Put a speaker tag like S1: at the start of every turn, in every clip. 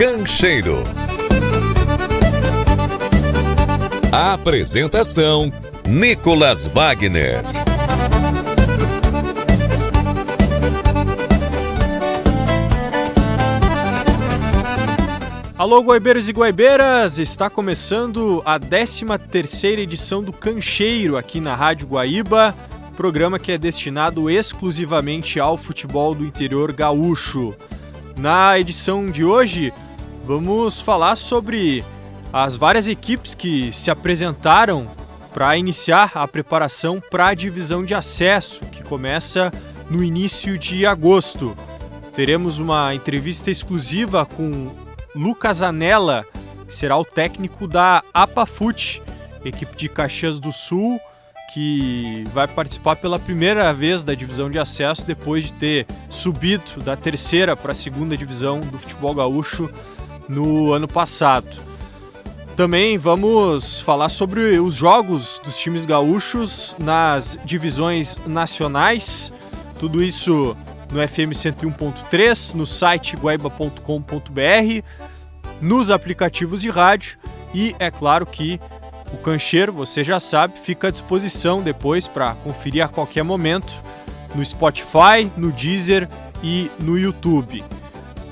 S1: Cancheiro. Apresentação: Nicolas Wagner.
S2: Alô, guaibeiros e guaibeiras! Está começando a 13ª edição do Cancheiro aqui na Rádio Guaíba, programa que é destinado exclusivamente ao futebol do interior gaúcho. Na edição de hoje, vamos falar sobre as várias equipes que se apresentaram para iniciar a preparação para a divisão de acesso, que começa no início de agosto. Teremos uma entrevista exclusiva com Lucas Anella, que será o técnico da APAFUT, equipe de Caxias do Sul, que vai participar pela primeira vez da divisão de acesso depois de ter subido da 3ª para a 2ª divisão do futebol gaúcho no ano passado. Também vamos falar sobre os jogos dos times gaúchos nas divisões nacionais, tudo isso no FM 101.3, no site guaiba.com.br, nos aplicativos de rádio e é claro que o Cancheiro, você já sabe, fica à disposição depois para conferir a qualquer momento no Spotify, no Deezer e no YouTube.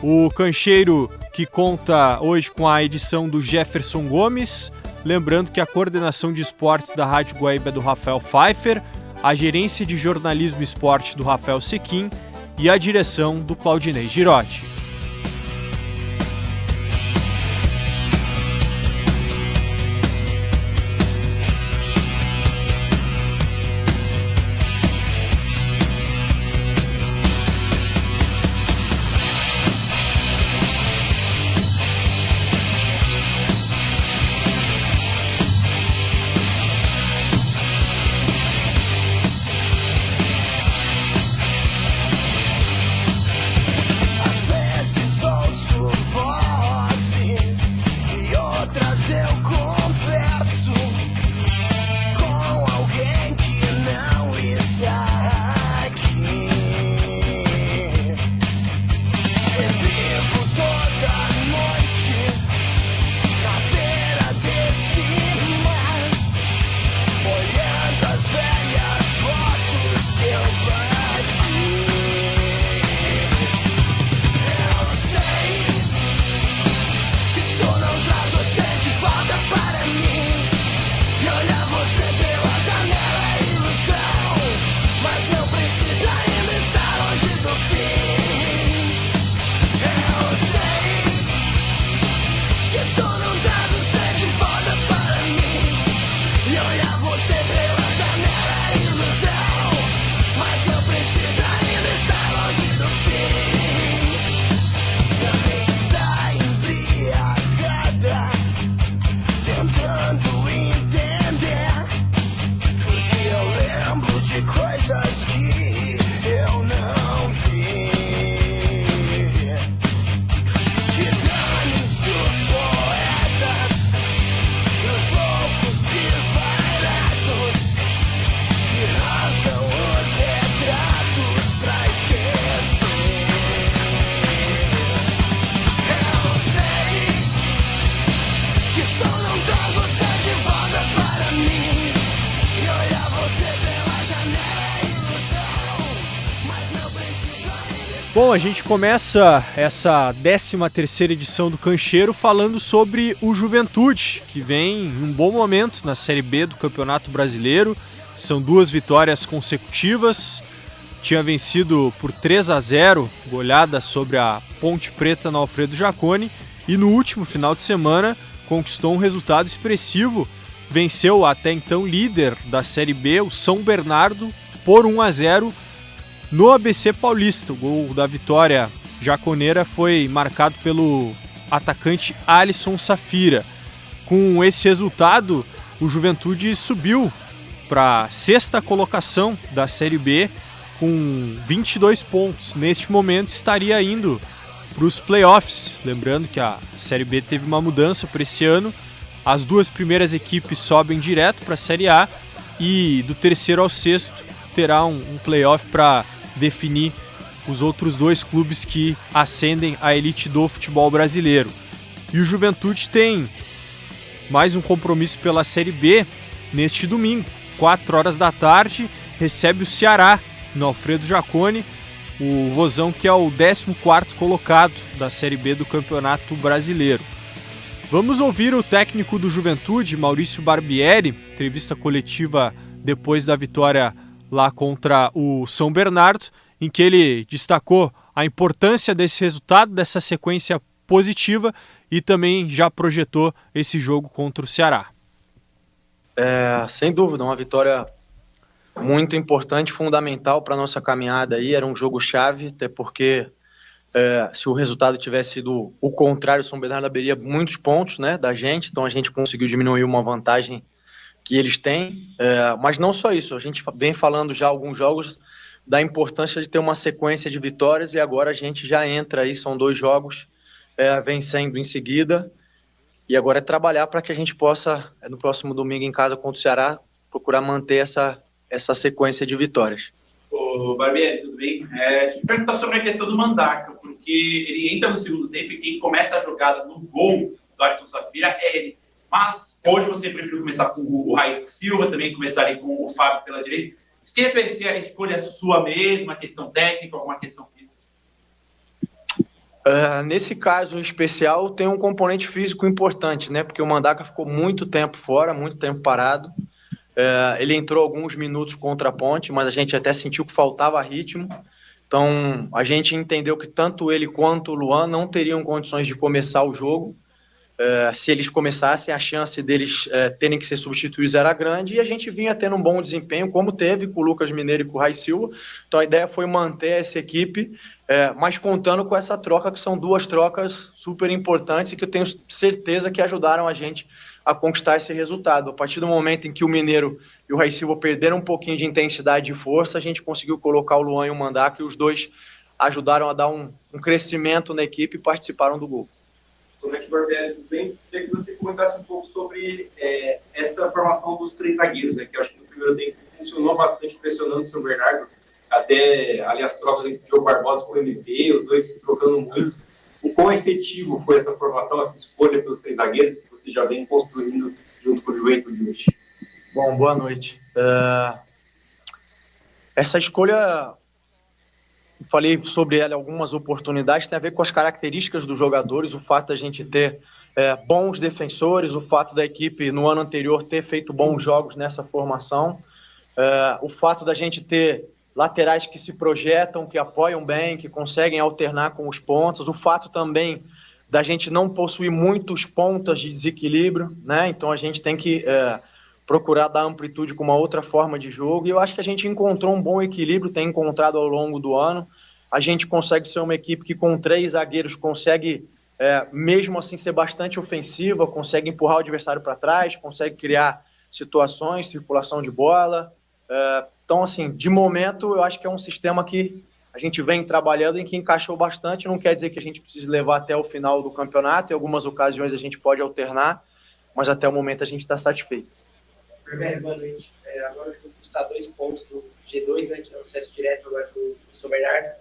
S2: O Cancheiro que conta hoje com a edição do Jefferson Gomes, lembrando que a coordenação de esportes da Rádio Guaíba é do Rafael Pfeiffer, a gerência de jornalismo e esporte do Rafael Sequim e a direção do Claudinei Girotti. Bom, a gente começa essa 13ª edição do Cancheiro falando sobre o Juventude, que vem em um bom momento na Série B do Campeonato Brasileiro. São 2 vitórias consecutivas. Tinha vencido por 3-0, goleada sobre a Ponte Preta no Alfredo Jaconi. E no último final de semana conquistou um resultado expressivo. Venceu até então líder da Série B, o São Bernardo, por 1-0 no ABC Paulista. O gol da vitória jaconeira foi marcado pelo atacante Alisson Safira. Com esse resultado, o Juventude subiu para a 6ª colocação da Série B com 22 pontos. Neste momento estaria indo para os playoffs. Lembrando que a Série B teve uma mudança para esse ano. As 2 primeiras equipes sobem direto para a Série A e do 3º ao 6º terá um playoff para definir os outros 2 clubes que ascendem à elite do futebol brasileiro. E o Juventude tem mais um compromisso pela Série B neste domingo, 16h, recebe o Ceará no Alfredo Jaconi, o Vozão que é o 14º colocado da Série B do Campeonato Brasileiro. Vamos ouvir o técnico do Juventude, Maurício Barbieri, entrevista coletiva depois da vitória lá contra o São Bernardo, em que ele destacou a importância desse resultado, dessa sequência positiva, e também já projetou esse jogo contra o Ceará.
S3: Sem dúvida, uma vitória muito importante, fundamental para a nossa caminhada aí. Era um jogo chave, até porque se o resultado tivesse sido o contrário, o São Bernardo abriria muitos pontos, né, da gente, então a gente conseguiu diminuir uma vantagem que eles têm, mas não só isso, a gente vem falando já há alguns jogos da importância de ter uma sequência de vitórias, e agora a gente já entra aí, são 2 jogos vencendo em seguida, e agora é trabalhar para que a gente possa, no próximo domingo em casa contra o Ceará, procurar manter essa sequência de vitórias.
S4: Ô, Barbieri, tudo bem? Deixa eu te perguntar sobre a questão do Mandaca, porque ele entra no segundo tempo e quem começa a jogada no gol do Adson Safira é ele. Mas hoje você preferiu começar com o Raí Silva, também começaria com o Fábio pela direita. Queria saber se a escolha é sua mesma, questão técnica, alguma questão física?
S3: Nesse caso em especial, tem um componente físico importante, né? Porque o Mandaca ficou muito tempo fora, muito tempo parado. Ele entrou alguns minutos contra a Ponte, mas a gente até sentiu que faltava ritmo. Então, a gente entendeu que tanto ele quanto o Luan não teriam condições de começar o jogo. Se eles começassem, a chance deles terem que ser substituídos era grande, e a gente vinha tendo um bom desempenho, como teve com o Lucas Mineiro e com o Raí Silva. Então, a ideia foi manter essa equipe, mas contando com essa troca, que são 2 trocas super importantes e que eu tenho certeza que ajudaram a gente a conquistar esse resultado. A partir do momento em que o Mineiro e o Raí Silva perderam um pouquinho de intensidade e força, a gente conseguiu colocar o Luan e o Mandaca, e os 2 ajudaram a dar um crescimento na equipe e participaram do gol.
S5: Como é que, Barbieri, tudo bem? Queria que você comentasse um pouco sobre essa formação dos 3 zagueiros, né, que eu acho que no primeiro tempo funcionou bastante, pressionando o São Bernardo, até ali as trocas entre o Diogo Barbosa com o MP, os 2 se trocando muito. O quão efetivo foi essa formação, essa escolha pelos 3 zagueiros que você já vem construindo junto com o Juventude hoje?
S3: Bom, boa noite. Essa escolha, falei sobre ela em algumas oportunidades, tem a ver com as características dos jogadores, o fato da gente ter bons defensores, o fato da equipe no ano anterior ter feito bons jogos nessa formação, o fato da gente ter laterais que se projetam, que apoiam bem, que conseguem alternar com os pontas, o fato também da gente não possuir muitos pontas de desequilíbrio, né? Então a gente tem que procurar dar amplitude com uma outra forma de jogo, e eu acho que a gente encontrou um bom equilíbrio, tem encontrado ao longo do ano. A gente consegue ser uma equipe que com 3 zagueiros consegue, mesmo assim, ser bastante ofensiva, consegue empurrar o adversário para trás, consegue criar situações, circulação de bola. Então, assim, de momento, eu acho que é um sistema que a gente vem trabalhando, em que encaixou bastante. Não quer dizer que a gente precise levar até o final do campeonato, em algumas ocasiões a gente pode alternar, mas até o momento a gente está satisfeito.
S6: Primeiro, boa noite. Agora o Juventude está a 2 pontos do G2, né, que é o acesso direto agora do São Bernardo.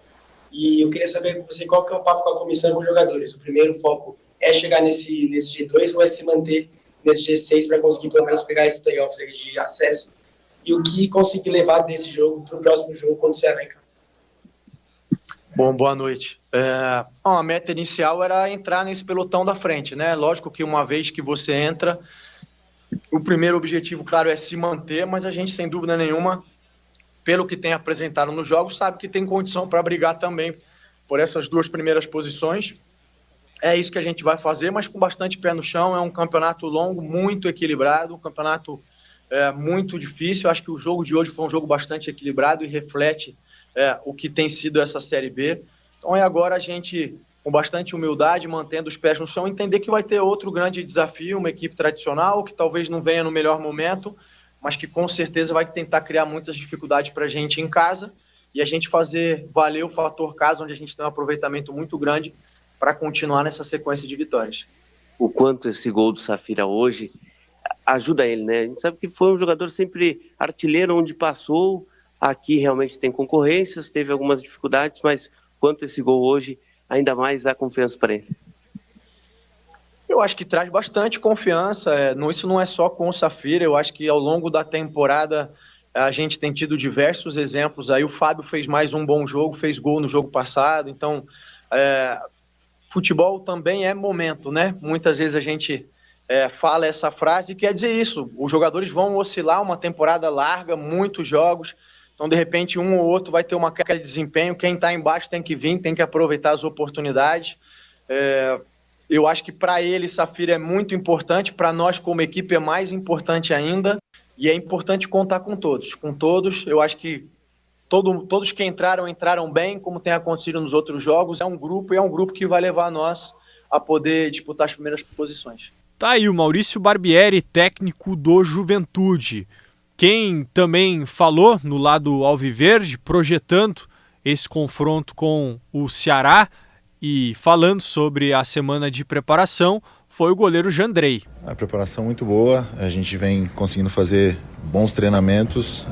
S6: E eu queria saber com você qual que é o papo com a comissão e com os jogadores. O primeiro foco é chegar nesse G2 ou é se manter nesse G6 para conseguir pelo menos pegar esses playoffs aí de acesso? E o que conseguir levar desse jogo para o próximo jogo quando o Ceará em casa?
S3: Bom, boa noite. A meta inicial era entrar nesse pelotão da frente, né? Lógico que uma vez que você entra, o primeiro objetivo, claro, é se manter, mas a gente, sem dúvida nenhuma, pelo que tem apresentado nos jogos, sabe que tem condição para brigar também por essas 2 primeiras posições. É isso que a gente vai fazer, mas com bastante pé no chão. É um campeonato longo, muito equilibrado, um campeonato muito difícil. Eu acho que o jogo de hoje foi um jogo bastante equilibrado e reflete o que tem sido essa Série B. Então é agora a gente, com bastante humildade, mantendo os pés no chão, entender que vai ter outro grande desafio, uma equipe tradicional, que talvez não venha no melhor momento, mas que com certeza vai tentar criar muitas dificuldades para a gente em casa, e a gente fazer valer o fator casa, onde a gente tem um aproveitamento muito grande para continuar nessa sequência de vitórias.
S7: O quanto esse gol do Safira hoje ajuda ele, né? A gente sabe que foi um jogador sempre artilheiro onde passou. Aqui realmente tem concorrências, teve algumas dificuldades, mas quanto esse gol hoje ainda mais dá confiança para ele.
S3: Eu acho que traz bastante confiança. Isso não é só com o Safira. Eu acho que ao longo da temporada a gente tem tido diversos exemplos. Aí o Fábio fez mais um bom jogo, fez gol no jogo passado. Então, futebol também é momento, né? Muitas vezes a gente fala essa frase e quer dizer isso. Os jogadores vão oscilar uma temporada larga, muitos jogos. Então, de repente, um ou outro vai ter uma queda de desempenho. Quem está embaixo tem que vir, tem que aproveitar as oportunidades. Eu acho que para ele, Safira, é muito importante. Para nós, como equipe, é mais importante ainda. E é importante contar com todos. Com todos, eu acho que todos que entraram bem, como tem acontecido nos outros jogos. É um grupo que vai levar nós a poder disputar as primeiras posições.
S2: Tá aí o Maurício Barbieri, técnico do Juventude. Quem também falou no lado alviverde, projetando esse confronto com o Ceará e falando sobre a semana de preparação, foi o goleiro Jandrei.
S8: A preparação muito boa, a gente vem conseguindo fazer bons treinamentos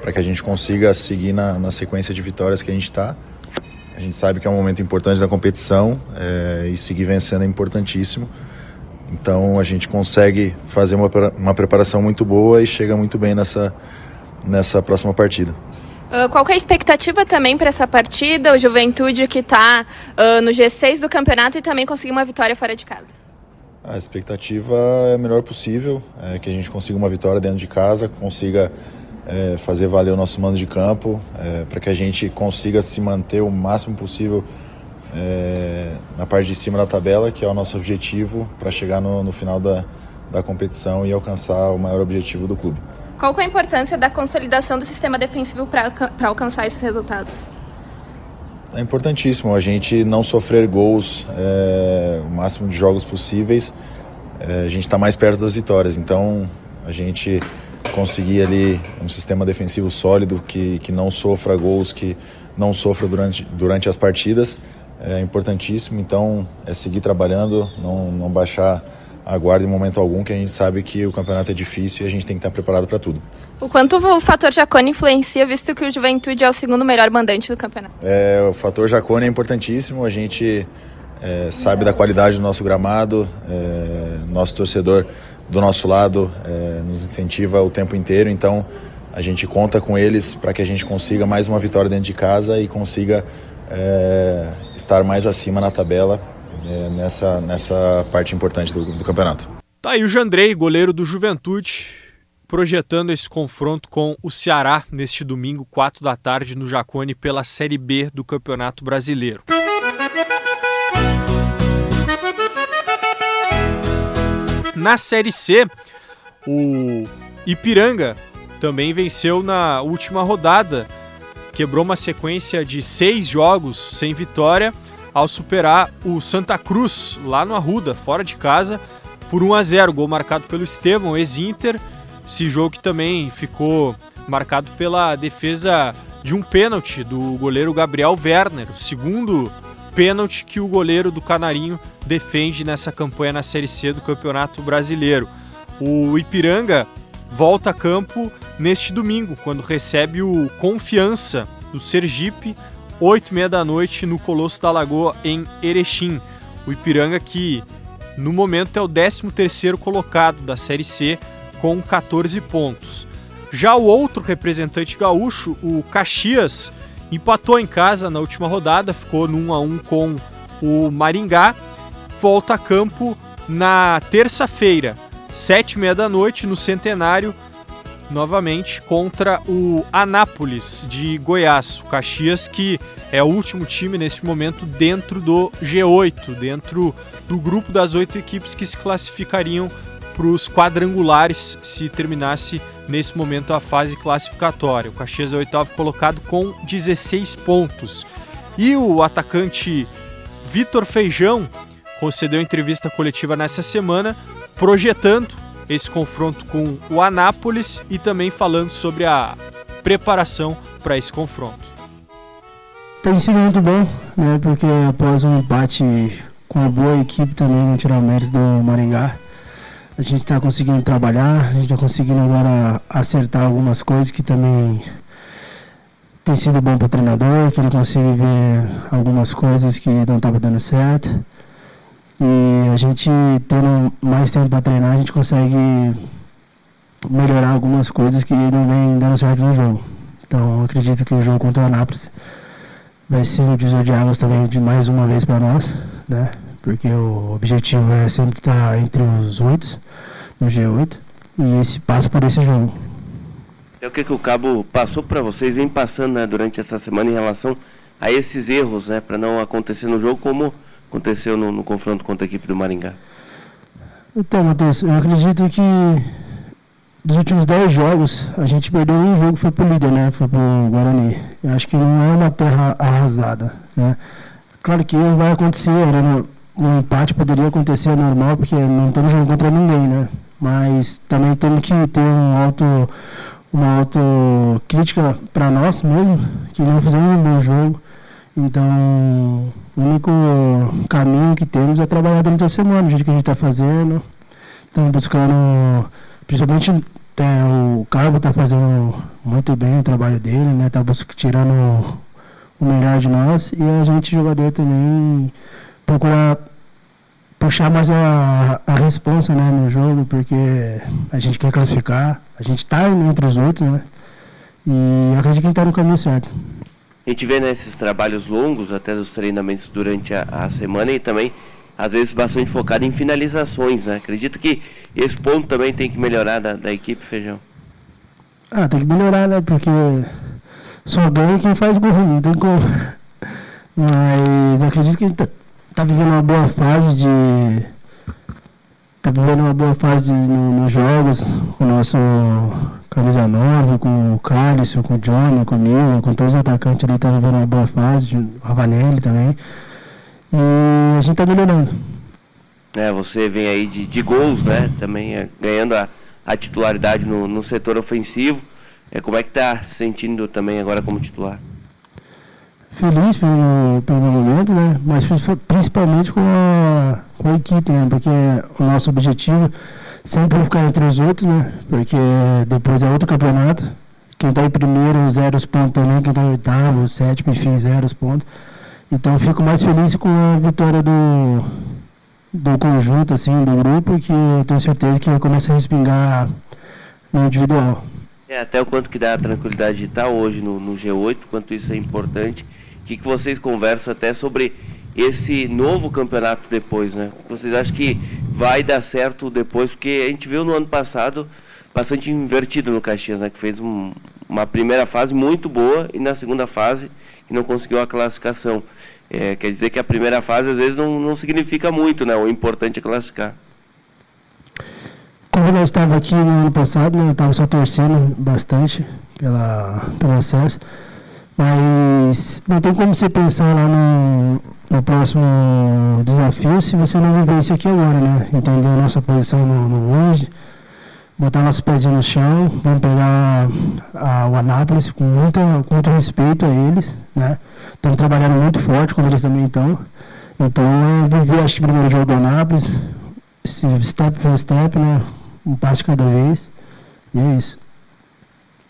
S8: para que a gente consiga seguir na sequência de vitórias que a gente está. A gente sabe que é um momento importante da competição e seguir vencendo é importantíssimo. Então a gente consegue fazer uma preparação muito boa e chega muito bem nessa próxima partida.
S9: Qual que é a expectativa também para essa partida? O Juventude que está no G6 do campeonato e também conseguir uma vitória fora de casa.
S8: A expectativa é a melhor possível, que a gente consiga uma vitória dentro de casa, consiga fazer valer o nosso mando de campo, para que a gente consiga se manter o máximo possível na parte de cima da tabela, que é o nosso objetivo para chegar no final da competição e alcançar o maior objetivo do clube.
S9: Qual que é a importância da consolidação do sistema defensivo para alcançar esses resultados?
S8: É importantíssimo a gente não sofrer gols o máximo de jogos possíveis. A gente está mais perto das vitórias, então a gente conseguir ali um sistema defensivo sólido que não sofra gols, que não sofra durante as partidas é importantíssimo. Então é seguir trabalhando, não baixar a guarda em momento algum, que a gente sabe que o campeonato é difícil e a gente tem que estar preparado para tudo.
S9: O quanto o fator Jacone influencia, visto que o Juventude é o segundo melhor mandante do campeonato?
S8: O fator Jacone é importantíssimo, a gente sabe da qualidade do nosso gramado, nosso torcedor do nosso lado nos incentiva o tempo inteiro, então a gente conta com eles para que a gente consiga mais uma vitória dentro de casa e consiga estar mais acima na tabela nessa parte importante do campeonato.
S2: Tá aí o Jandrei, goleiro do Juventude, projetando esse confronto com o Ceará neste domingo, 4 da tarde, no Jacone, pela Série B do Campeonato Brasileiro. Na Série C, o Ipiranga também venceu na última rodada, quebrou uma sequência de 6 jogos sem vitória, ao superar o Santa Cruz, lá no Arruda, fora de casa, por 1-0, gol marcado pelo Estevão, ex-Inter. Esse jogo que também ficou marcado pela defesa de um pênalti do goleiro Gabriel Werner, o segundo pênalti que o goleiro do Canarinho defende nessa campanha na Série C do Campeonato Brasileiro. O Ipiranga volta a campo neste domingo, quando recebe o Confiança do Sergipe, 8h30 da noite, no Colosso da Lagoa, em Erechim. O Ipiranga que, no momento, é o 13º colocado da Série C, com 14 pontos. Já o outro representante gaúcho, o Caxias, empatou em casa na última rodada, ficou no 1-1 com o Maringá. Volta a campo na terça-feira, 7h30 da noite, no Centenário, novamente contra o Anápolis de Goiás. O Caxias, que é o último time neste momento dentro do G8, dentro do grupo das 8 equipes que se classificariam para os quadrangulares se terminasse nesse momento a fase classificatória. O Caxias é o 8º colocado com 16 pontos. E o atacante Vitor Feijão concedeu entrevista coletiva nessa semana, projetando esse confronto com o Anápolis e também falando sobre a preparação para esse confronto.
S10: Tem sido muito bom, né? Porque após um empate com uma boa equipe também, não tirar o mérito do Maringá, a gente está conseguindo trabalhar, a gente está conseguindo agora acertar algumas coisas que também tem sido bom para o treinador, que ele consegue ver algumas coisas que não estavam dando certo. E a gente, tendo mais tempo para treinar, a gente consegue melhorar algumas coisas que não vem dando certo no jogo. Então, eu acredito que o jogo contra o Anápolis vai ser um divisor de águas também de mais uma vez para nós, né? Porque o objetivo é sempre estar entre os 8, no G8, e esse passa por esse jogo.
S7: É o que o Cabo passou para vocês, vem passando, né, durante essa semana em relação a esses erros, né, para não acontecer no jogo como aconteceu no confronto contra a equipe do Maringá.
S10: Então, Matheus, eu acredito que dos últimos 10 jogos, a gente perdeu um jogo, foi pro líder, né, foi pro Guarani. Eu acho que não é uma terra arrasada, né. Claro que vai acontecer, um empate poderia acontecer, normal, porque não estamos jogando contra ninguém, né, mas também temos que ter uma autocrítica para nós mesmo, que não fizemos um bom jogo. Então, o único caminho que temos é trabalhar durante a semana, do jeito que a gente está fazendo. Estamos buscando, principalmente o Cabo está fazendo muito bem o trabalho dele, né? Está tirando o melhor de nós, e a gente, jogador, também procurar puxar mais a responsa, né, no jogo, porque a gente quer classificar, a gente está entre os outros, né, e acredito que a gente está no caminho certo.
S7: A gente vê, né, esses trabalhos longos, até dos treinamentos durante a semana, e também, às vezes, bastante focado em finalizações, né? Acredito que esse ponto também tem que melhorar da equipe, Feijão.
S10: Tem que melhorar, né, porque só ganha quem faz gol, não tem como. Mas eu acredito que a gente tá vivendo uma boa fase nos jogos, com o nosso camisa 9, com o Cálice, com o Johnny, comigo, com todos os atacantes ali, tá vivendo uma boa fase, o Ravanelli também, e a gente tá melhorando.
S7: Você vem aí de gols, né, também ganhando a titularidade no setor ofensivo. Como é que tá se sentindo também agora como titular?
S10: Feliz pelo momento, né? Mas principalmente com a equipe, né? Porque o nosso objetivo sempre é ficar entre os outros, né? Porque depois é outro campeonato. Quem está em primeiro, 0 pontos também. Quem está em oitavo, sétimo, enfim, 0 pontos. Então eu fico mais feliz com a vitória do conjunto, assim, do grupo, que eu tenho certeza que começa a respingar no individual.
S7: Até o quanto que dá a tranquilidade de estar hoje no G8, quanto isso é importante. O que vocês conversam até sobre esse novo campeonato depois, né? Vocês acham que vai dar certo depois? Porque a gente viu no ano passado bastante invertido no Caxias, né? Que fez uma primeira fase muito boa e na segunda fase que não conseguiu a classificação. Quer dizer que a primeira fase às vezes não significa muito, né? O importante é classificar.
S10: Como eu estava aqui no ano passado, né, eu estava só torcendo bastante pelo acesso, mas não tem como você pensar lá no próximo desafio se você não viver isso aqui agora, né? Entender a nossa posição no hoje, botar nossos pezinhos no chão, vamos pegar o Anápolis com muito respeito a eles, né? Estamos trabalhando muito forte, como eles também estão. Então, viver, acho que o primeiro jogo do Anápolis, step por step, né? Um passo de cada vez, e é isso.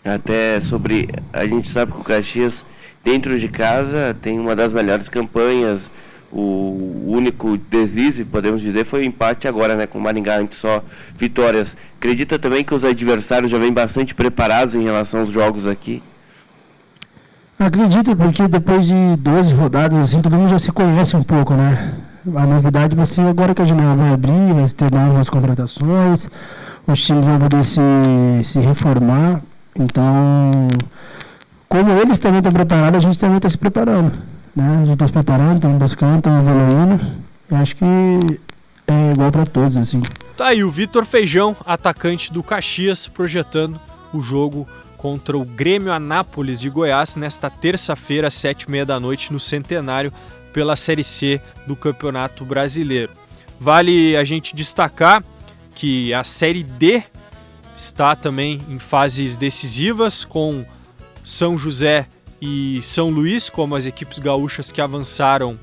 S7: Até sobre, a gente sabe que o Caxias, dentro de casa, tem uma das melhores campanhas. O único deslize, podemos dizer, foi o empate agora, né, com o Maringá, antes só vitórias. Acredita também que os adversários já vêm bastante preparados em relação aos jogos aqui?
S10: Acredito, porque depois de 12 rodadas, assim, todo mundo já se conhece um pouco, né? A novidade vai ser agora que a janela vai abrir, vai ter novas contratações, os times vão poder se reformar. Então, como eles também estão preparados, a gente também está se preparando, né? A gente está se preparando, estamos buscando, estamos evoluindo. Eu acho que é igual para todos, assim.
S2: Tá aí o Vitor Feijão, atacante do Caxias, projetando o jogo contra o Grêmio Anápolis de Goiás nesta terça-feira, às 19h30 no Centenário, pela Série C do Campeonato Brasileiro. Vale a gente destacar que a Série D está também em fases decisivas, com São José e São Luís como as equipes gaúchas que avançaram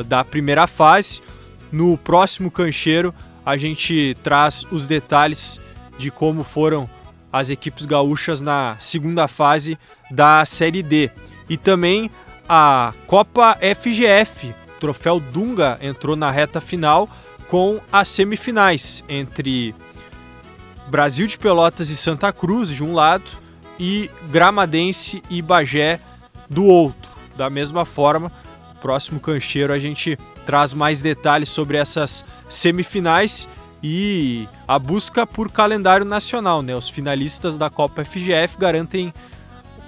S2: da primeira fase. No próximo cancheiro a gente traz os detalhes de como foram as equipes gaúchas na segunda fase da Série D. E também a Copa FGF, Troféu Dunga, entrou na reta final com as semifinais entre Brasil de Pelotas e Santa Cruz de um lado e Gramadense e Bagé do outro. Da mesma forma, próximo cancheiro a gente traz mais detalhes sobre essas semifinais e a busca por calendário nacional, né? Os finalistas da Copa FGF garantem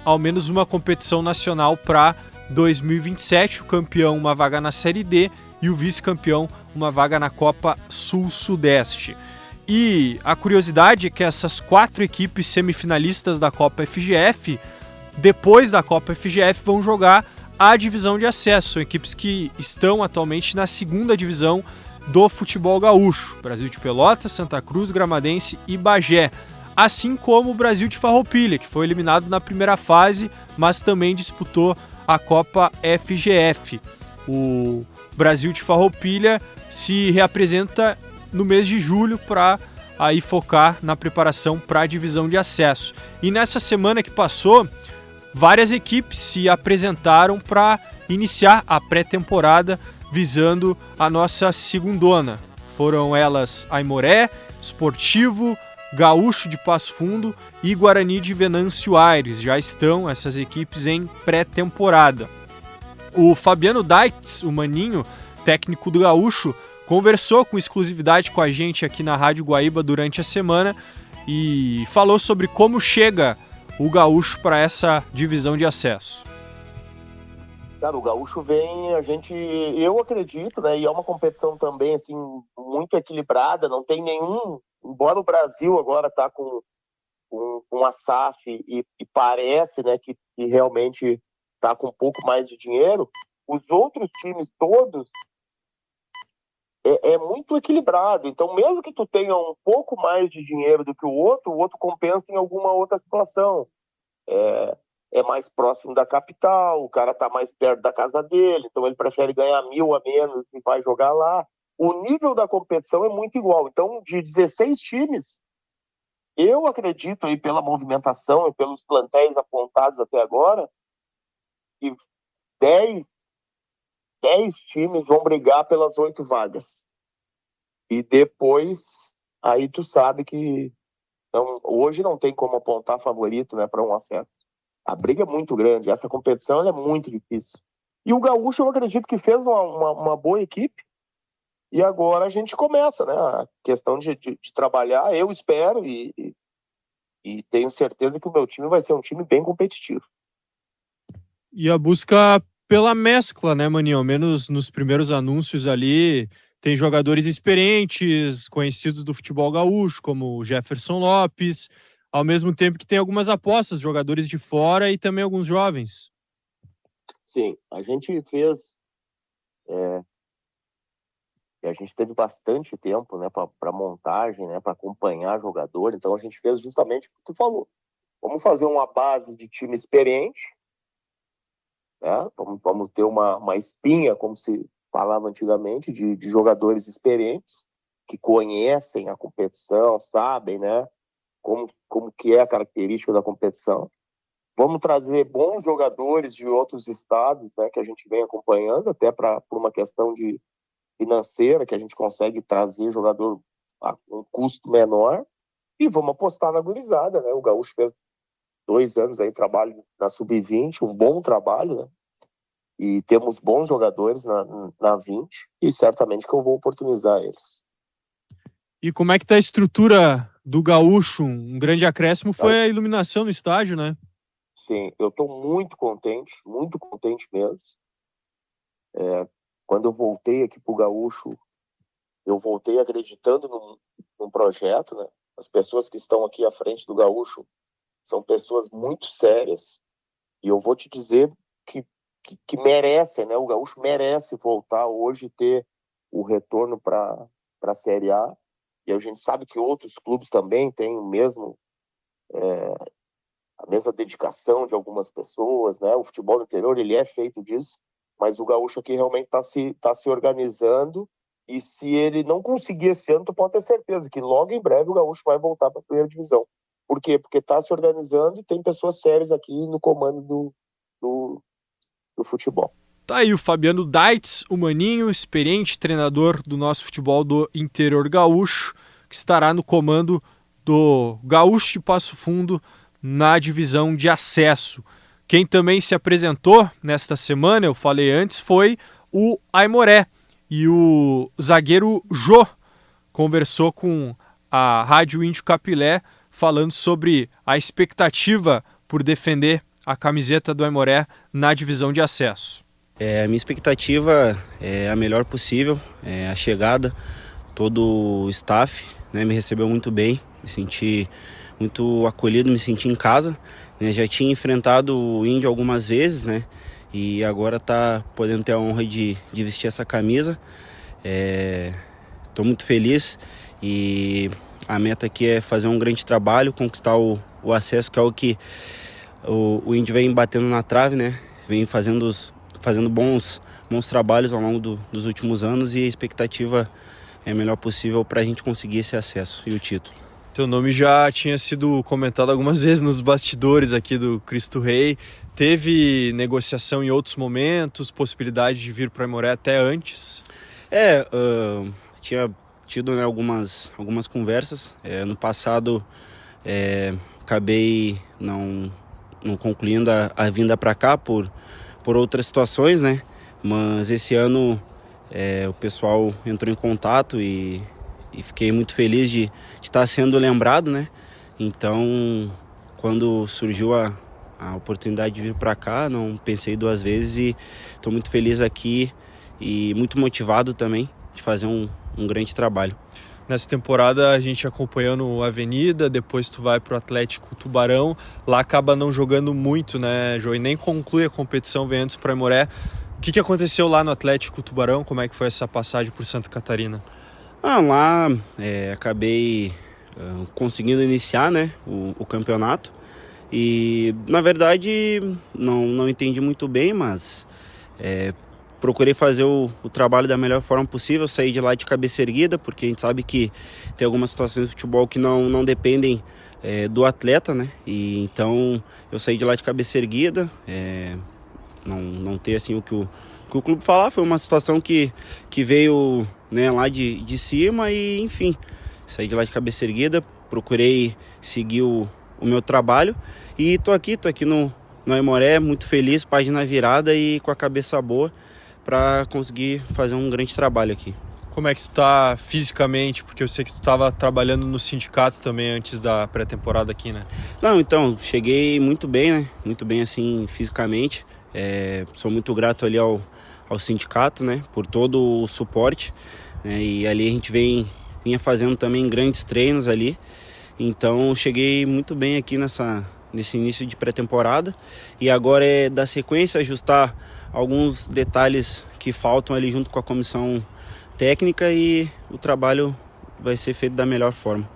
S2: ao menos uma competição nacional para 2027, o campeão uma vaga na Série D e o vice-campeão uma vaga na Copa Sul-Sudeste. E a curiosidade é que essas 4 equipes semifinalistas da Copa FGF, depois da Copa FGF, vão jogar a divisão de acesso. São equipes que estão atualmente na segunda divisão do futebol gaúcho. Brasil de Pelotas, Santa Cruz, Gramadense e Bagé. Assim como o Brasil de Farroupilha, que foi eliminado na primeira fase, mas também disputou a Copa FGF. O Brasil de Farroupilha se reapresenta no mês de julho para aí focar na preparação para a divisão de acesso. E nessa semana que passou, várias equipes se apresentaram para iniciar a pré-temporada visando a nossa segundona. Foram elas Aimoré, Sportivo, Gaúcho de Passo Fundo e Guarani de Venâncio Aires. Já estão essas equipes em pré-temporada. O Fabiano Daitz, o Maninho, técnico do Gaúcho, conversou com exclusividade com a gente aqui na Rádio Guaíba durante a semana e falou sobre como chega o Gaúcho para essa divisão de acesso.
S11: Cara, o Gaúcho vem, eu acredito, né, e é uma competição também, assim, muito equilibrada, não tem nenhum, embora o Brasil agora tá com a SAF e parece, né, que realmente tá com um pouco mais de dinheiro, os outros times todos é muito equilibrado. Então, mesmo que tu tenha um pouco mais de dinheiro do que o outro compensa em alguma outra situação. É mais próximo da capital, o cara tá mais perto da casa dele, então ele prefere ganhar 1.000 a menos e vai jogar lá. O nível da competição é muito igual. Então, de 16 times, eu acredito aí pela movimentação e pelos plantéis apontados até agora, que 10 times vão brigar pelas 8 vagas. E depois, aí tu sabe que hoje não tem como apontar favorito, né, para um acesso. A briga é muito grande, essa competição ela é muito difícil. E o Gaúcho, eu acredito que fez uma boa equipe, e agora a gente começa, né, a questão de trabalhar. Eu espero e tenho certeza que o meu time vai ser um time bem competitivo.
S2: E a busca pela mescla, né, Maninho? Ao menos nos primeiros anúncios ali, tem jogadores experientes, conhecidos do futebol gaúcho, como o Jefferson Lopes, ao mesmo tempo que tem algumas apostas, jogadores de fora e também alguns jovens.
S11: Sim, a gente fez... a gente teve bastante tempo, né, para montagem, né, para acompanhar jogador, então a gente fez justamente o que tu falou. Vamos fazer uma base de time experiente, né? Vamos ter uma espinha, como se falava antigamente, de jogadores experientes, que conhecem a competição, sabem, né, como que é a característica da competição. Vamos trazer bons jogadores de outros estados, né, que a gente vem acompanhando, até por uma questão financeira, que a gente consegue trazer jogador a um custo menor, e vamos apostar na gurizada, né? O Gaúcho fez 2 anos aí trabalho na Sub-20, um bom trabalho, né? E temos bons jogadores na 20, e certamente que eu vou oportunizar eles.
S2: E como é que tá a estrutura do Gaúcho? Um grande acréscimo foi a iluminação no estádio, né?
S11: Sim, eu estou muito contente mesmo. Quando eu voltei aqui para o Gaúcho, eu voltei acreditando num projeto, né? As pessoas que estão aqui à frente do Gaúcho são pessoas muito sérias, e eu vou te dizer que merecem, né? O Gaúcho merece voltar hoje e ter o retorno para a Série A, e a gente sabe que outros clubes também têm a mesma dedicação de algumas pessoas, né? O futebol do interior, ele é feito disso, mas o Gaúcho aqui realmente tá se organizando, e se ele não conseguir esse ano, tu pode ter certeza que logo em breve o Gaúcho vai voltar para a primeira divisão. Por quê? Porque está se organizando e tem pessoas sérias aqui no comando do futebol.
S2: Tá aí o Fabiano Daitz, o Maninho, experiente treinador do nosso futebol do interior gaúcho, que estará no comando do Gaúcho de Passo Fundo na divisão de acesso. Quem também se apresentou nesta semana, eu falei antes, foi o Aimoré. E o zagueiro Jô conversou com a Rádio Índio Capilé falando sobre a expectativa por defender a camiseta do Aimoré na divisão de acesso.
S12: A minha expectativa é a melhor possível, a chegada, todo o staff, né, me recebeu muito bem, me senti muito acolhido, me senti em casa, né, já tinha enfrentado o Índio algumas vezes, né, e agora tá podendo ter a honra de vestir essa camisa. Estou muito feliz e a meta aqui é fazer um grande trabalho, conquistar o acesso, que é o que o Índio vem batendo na trave, né, vem fazendo bons trabalhos ao longo dos últimos anos, e a expectativa é a melhor possível para a gente conseguir esse acesso e o título.
S2: Teu nome já tinha sido comentado algumas vezes nos bastidores aqui do Cristo Rei. Teve negociação em outros momentos, possibilidade de vir para o Aimoré até antes?
S12: Tinha tido, né, algumas conversas. No passado acabei não concluindo a vinda para cá por outras situações, né? Mas esse ano o pessoal entrou em contato e fiquei muito feliz de estar sendo lembrado, né? Então, quando surgiu a oportunidade de vir para cá, não pensei duas vezes e estou muito feliz aqui e muito motivado também de fazer um grande trabalho.
S2: Nessa temporada a gente acompanhando a Avenida, depois tu vai pro Atlético Tubarão, lá acaba não jogando muito, né, Jô? E nem conclui a competição, vem antes para Aimoré. O que aconteceu lá no Atlético Tubarão? Como é que foi essa passagem por Santa Catarina?
S12: Lá acabei conseguindo iniciar, né, o campeonato e, na verdade, não entendi muito bem, mas procurei fazer o trabalho da melhor forma possível, sair de lá de cabeça erguida, porque a gente sabe que tem algumas situações de futebol que não dependem do atleta, né? E então eu saí de lá de cabeça erguida, não ter assim o que o clube falar, foi uma situação que veio, né, lá de cima e, enfim, saí de lá de cabeça erguida, procurei seguir o meu trabalho e tô aqui no Aimoré, muito feliz, página virada e com a cabeça boa para conseguir fazer um grande trabalho aqui.
S2: Como é que tu tá fisicamente? Porque eu sei que tu estava trabalhando no sindicato também antes da pré-temporada aqui, né?
S12: Não, então, cheguei muito bem, né? Muito bem, assim, fisicamente. Sou muito grato ali ao sindicato, né? Por todo o suporte. Né? E ali a gente vinha fazendo também grandes treinos ali. Então, cheguei muito bem aqui nesse início de pré-temporada. E agora é dar sequência, ajustar alguns detalhes que faltam ali junto com a comissão técnica e o trabalho vai ser feito da melhor forma.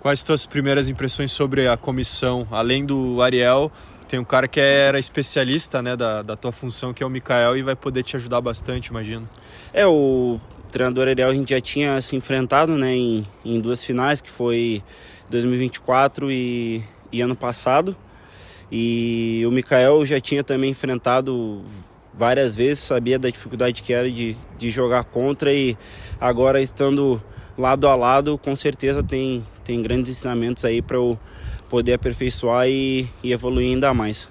S2: Quais tuas primeiras impressões sobre a comissão? Além do Ariel, tem um cara que era especialista, né, da tua função, que é o Mikael, e vai poder te ajudar bastante, imagino.
S12: O treinador Ariel a gente já tinha se enfrentado, né, em duas finais, que foi 2024 e ano passado. E o Mikael já tinha também enfrentado várias vezes, sabia da dificuldade que era de jogar contra, e agora estando lado a lado, com certeza tem grandes ensinamentos aí para eu poder aperfeiçoar e evoluir ainda mais.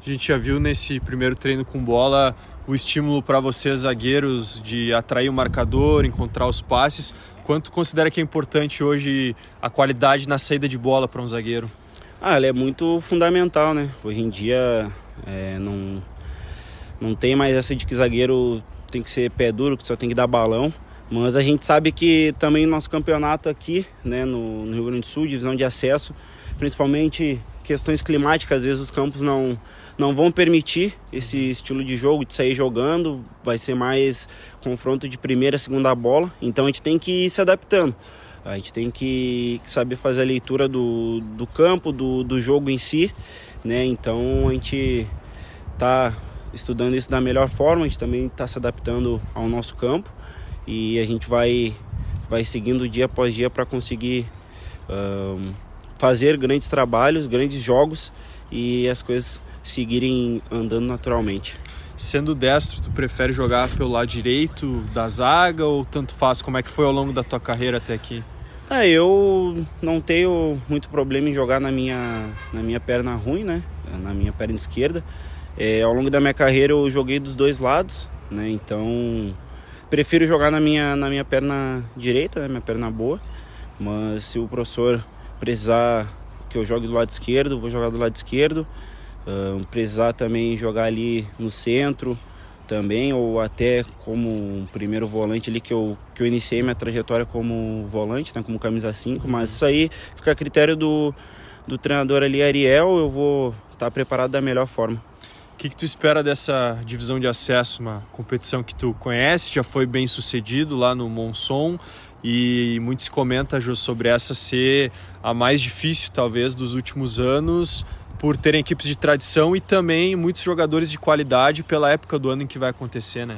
S2: A gente já viu nesse primeiro treino com bola o estímulo para vocês, zagueiros, de atrair o marcador, encontrar os passes. Quanto considera que é importante hoje a qualidade na saída de bola para um zagueiro?
S12: Ela é muito fundamental, né? Hoje em dia não tem mais essa de que zagueiro tem que ser pé duro, que só tem que dar balão. Mas a gente sabe que também no nosso campeonato aqui, né, no Rio Grande do Sul, divisão de acesso, principalmente questões climáticas, às vezes os campos não vão permitir esse estilo de jogo, de sair jogando, vai ser mais confronto de primeira, segunda bola, então a gente tem que ir se adaptando. A gente tem que saber fazer a leitura do campo, do jogo em si, né? Então a gente está estudando isso da melhor forma, a gente também está se adaptando ao nosso campo e a gente vai seguindo dia após dia para conseguir fazer grandes trabalhos, grandes jogos e as coisas seguirem andando naturalmente.
S2: Sendo destro, tu prefere jogar pelo lado direito da zaga ou tanto faz? Como é que foi ao longo da tua carreira até aqui?
S12: Eu não tenho muito problema em jogar na minha perna ruim, né? Na minha perna esquerda. Ao longo da minha carreira eu joguei dos dois lados, né? Então prefiro jogar na minha perna direita, né? Minha perna boa. Mas se o professor precisar que eu jogue do lado esquerdo, vou jogar do lado esquerdo. Precisar também jogar ali no centro também, ou até como um primeiro volante ali, que eu iniciei minha trajetória como volante, né, como camisa 5, mas isso aí fica a critério do treinador ali, Ariel. Eu vou estar preparado da melhor forma.
S2: O que tu espera dessa divisão de acesso, uma competição que tu conhece, já foi bem sucedido lá no Monson, e muito se comenta, Jô, sobre essa ser a mais difícil talvez dos últimos anos, por terem equipes de tradição e também muitos jogadores de qualidade pela época do ano em que vai acontecer, né?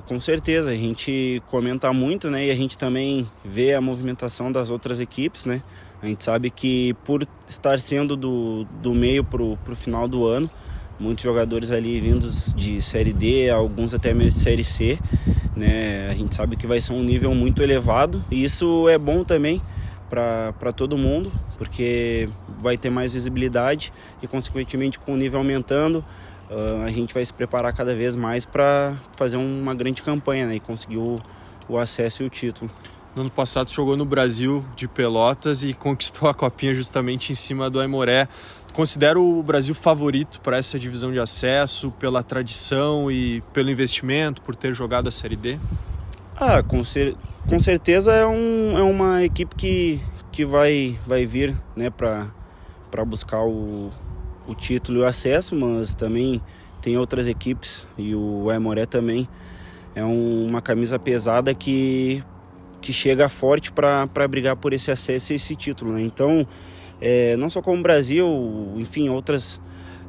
S12: Com certeza, a gente comenta muito, né? E a gente também vê a movimentação das outras equipes, né? A gente sabe que por estar sendo do meio pro final do ano, muitos jogadores ali vindos de Série D, alguns até mesmo de Série C, né? A gente sabe que vai ser um nível muito elevado e isso é bom também para todo mundo, porque vai ter mais visibilidade e, consequentemente, com o nível aumentando, a gente vai se preparar cada vez mais para fazer uma grande campanha, né, e conseguir o acesso e o título.
S2: No ano passado jogou no Brasil de Pelotas e conquistou a copinha justamente em cima do Aimoré. Considera o Brasil favorito para essa divisão de acesso, pela tradição e pelo investimento, por ter jogado a Série D?
S12: Com certeza é uma equipe que vai vir, né, para buscar o título e o acesso, mas também tem outras equipes e o Aimoré também é uma camisa pesada que chega forte para brigar por esse acesso e esse título, né? Então, não só como o Brasil, enfim, outras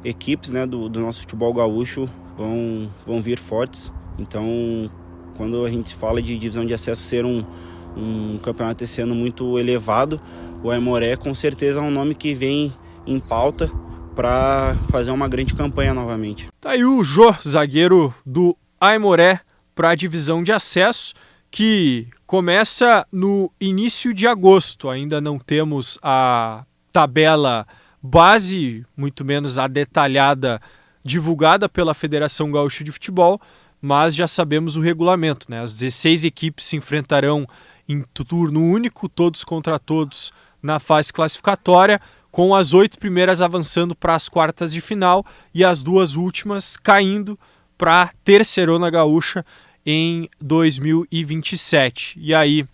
S12: equipes, né, do nosso futebol gaúcho vão vir fortes. Então, quando a gente fala de divisão de acesso ser um campeonato esse ano muito elevado, o Aimoré com certeza é um nome que vem em pauta para fazer uma grande campanha novamente.
S2: Tá aí o Jô, zagueiro do Aimoré, para a divisão de acesso, que começa no início de agosto. Ainda não temos a tabela base, muito menos a detalhada, divulgada pela Federação Gaúcha de Futebol, mas já sabemos o regulamento, né? As 16 equipes se enfrentarão em turno único, todos contra todos, na fase classificatória, com as 8 primeiras avançando para as quartas de final e as 2 últimas caindo para a Terceirona Gaúcha em 2027. E aí,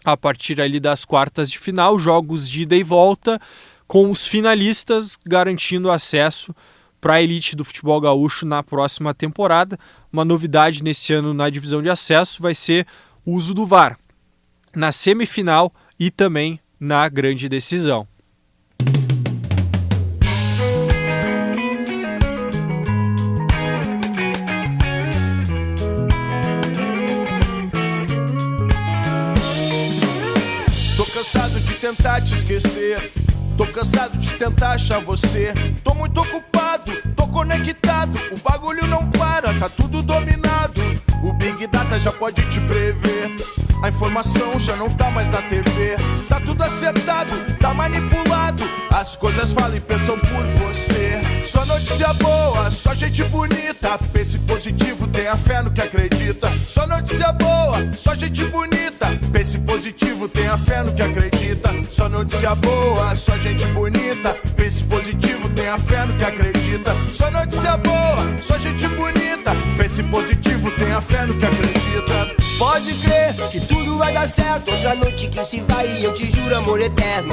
S2: a partir ali das quartas de final, jogos de ida e volta, com os finalistas garantindo acesso para a elite do futebol gaúcho na próxima temporada. Uma novidade nesse ano na divisão de acesso vai ser o uso do VAR na semifinal e também na grande decisão.
S13: Tô cansado de tentar te esquecer, tô cansado de tentar achar você. Tô muito ocupado, tô conectado, o bagulho não para, tá tudo dominado. O Big Data já pode te prever, a informação já não tá mais na TV. Tá tudo acertado, tá manipulado, as coisas falam e pensam por você. Só notícia boa, só gente bonita, pense positivo, tenha fé no que acredita. Só notícia boa, só gente bonita, pense positivo, tenha fé no que acredita. Só notícia boa, só gente bonita, pense positivo, tenha fé no que acredita. Só notícia boa, só gente bonita, pense positivo, tenha fé no que acredita.
S14: Pode crer que tudo vai dar certo, outra noite que se vai e eu te juro amor eterno.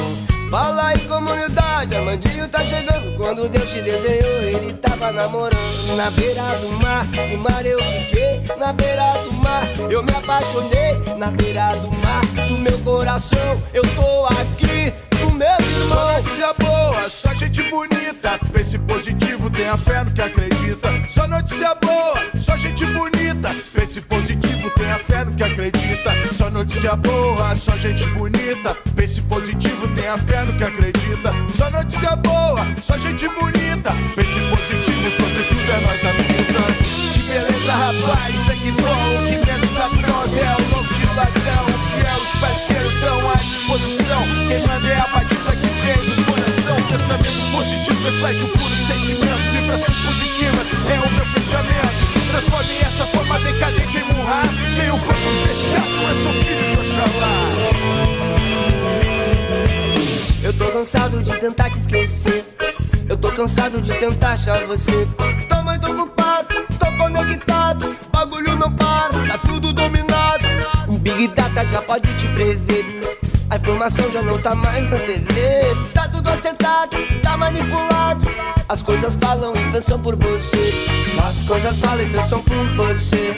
S14: Fala aí comunidade, Armandinho tá chegando. Quando Deus te desenhou, ele tava namorando. Na beira do mar, no mar eu fiquei. Na beira do mar, eu me apaixonei. Na beira do mar, do meu coração, eu tô aqui com meus irmãos.
S13: Só notícia boa, só gente bonita. Pense positivo, tenha fé no que acredita. Só notícia boa, só gente bonita. Pense positivo, tenha fé no que acredita. Só notícia boa, só gente bonita. Pense positivo, tenha fé no que acredita. Só notícia boa, só gente bonita. Pense positivo, sobre tudo é nós na vida. Que beleza, rapaz, sangue bom. O que menos apronta é o louco de ladrão. Fiel, os parceiros estão à disposição. Quem manda é a batida que vem do coração. Pensamento positivo reflete um puro sentimento. Vibrações positivas é o meu fechamento. Transforme essa forma decadente em murrar. Tenho o corpo fechado, eu sou filho de Oxalá.
S14: Eu tô cansado de tentar te esquecer. Eu tô cansado de tentar achar você. Tô muito ocupado, tô conectado. Bagulho não para, tá tudo dominado. O Big Data já pode te prever. A informação já não tá mais na TV. Tá tudo acertado, tá manipulado. As coisas falam e pensam por você. As coisas falam e pensam por você.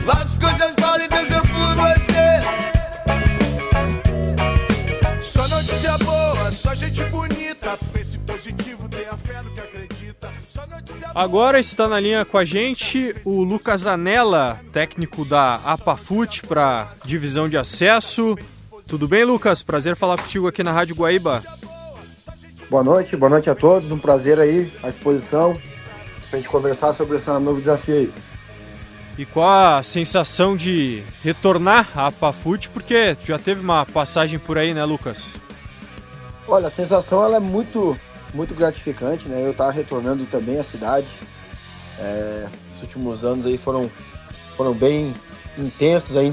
S14: As coisas falam e pensam por você.
S13: Só notícia boa, só gente bonita. Pense positivo, tenha fé no que acredita. Só notícia boa.
S2: Agora está na linha com a gente o Lucas Anella, técnico da APAFUT para divisão de acesso. Tudo bem, Lucas? Prazer falar contigo aqui na Rádio Guaíba.
S15: Boa noite a todos. Um prazer aí, à disposição, pra gente conversar sobre esse novo desafio aí.
S2: E qual a sensação de retornar à APAFUT? Porque tu já teve uma passagem por aí, né, Lucas?
S15: Olha, a sensação ela é muito gratificante, né? Eu tava retornando também à cidade. Os últimos anos aí foram bem intensos aí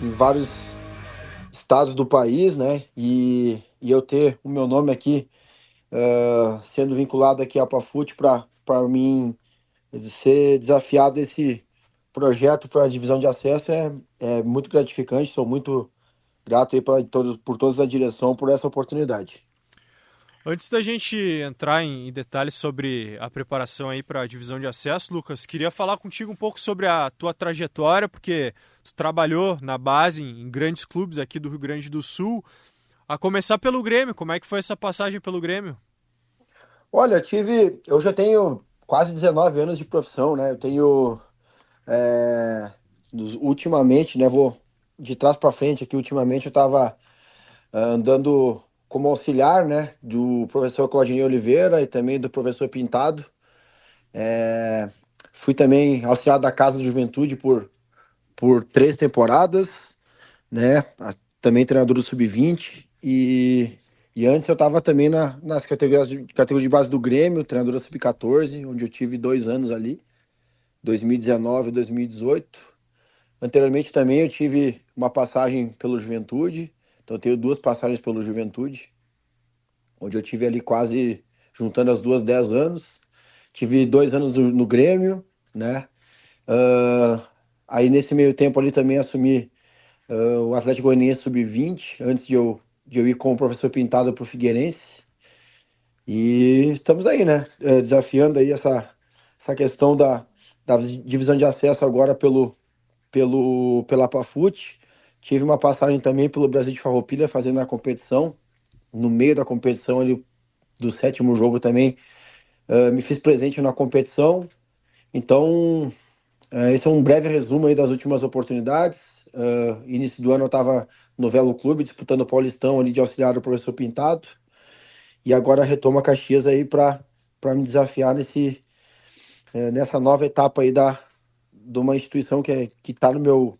S15: em vários estados do país, né? E eu ter o meu nome aqui sendo vinculado aqui à APAFUT para mim ser desafiado esse projeto para a divisão de acesso é muito gratificante. Sou muito grato aí por toda a direção por essa oportunidade.
S2: Antes da gente entrar em detalhes sobre a preparação aí para a divisão de acesso, Lucas, queria falar contigo um pouco sobre a tua trajetória, porque tu trabalhou na base em grandes clubes aqui do Rio Grande do Sul. A começar pelo Grêmio, como é que foi essa passagem pelo Grêmio?
S15: Olha, eu já tenho quase 19 anos de profissão, né? Eu tenho, ultimamente, né? Vou de trás para frente aqui, ultimamente eu estava andando como auxiliar, né? Do professor Claudinei Oliveira e também do professor Pintado. Fui também auxiliar da Casa da Juventude por 3 temporadas, né? Também treinador do Sub-20 e antes eu estava também nas categorias de base do Grêmio, treinador do Sub-14, onde eu tive 2 anos ali, 2019 e 2018. Anteriormente também eu tive uma passagem pelo Juventude, então eu tenho 2 passagens pelo Juventude, onde eu tive ali quase, juntando as duas, 10 anos. Tive 2 anos no Grêmio, né? Aí nesse meio tempo ali também assumi o Atlético Goianiense Sub-20, antes de eu ir com o professor Pintado para o Figueirense. E estamos aí, né? Desafiando aí essa questão da divisão de acesso agora pela APAFUT. Tive uma passagem também pelo Brasil de Farroupilha fazendo a competição. No meio da competição ali, do 7º jogo também, me fiz presente na competição. Então, esse é um breve resumo aí das últimas oportunidades. Início do ano eu estava no Velo Clube, disputando o Paulistão ali de auxiliar do professor Pintado. E agora retomo a Caxias aí para me desafiar nessa nova etapa aí de uma instituição que está no meu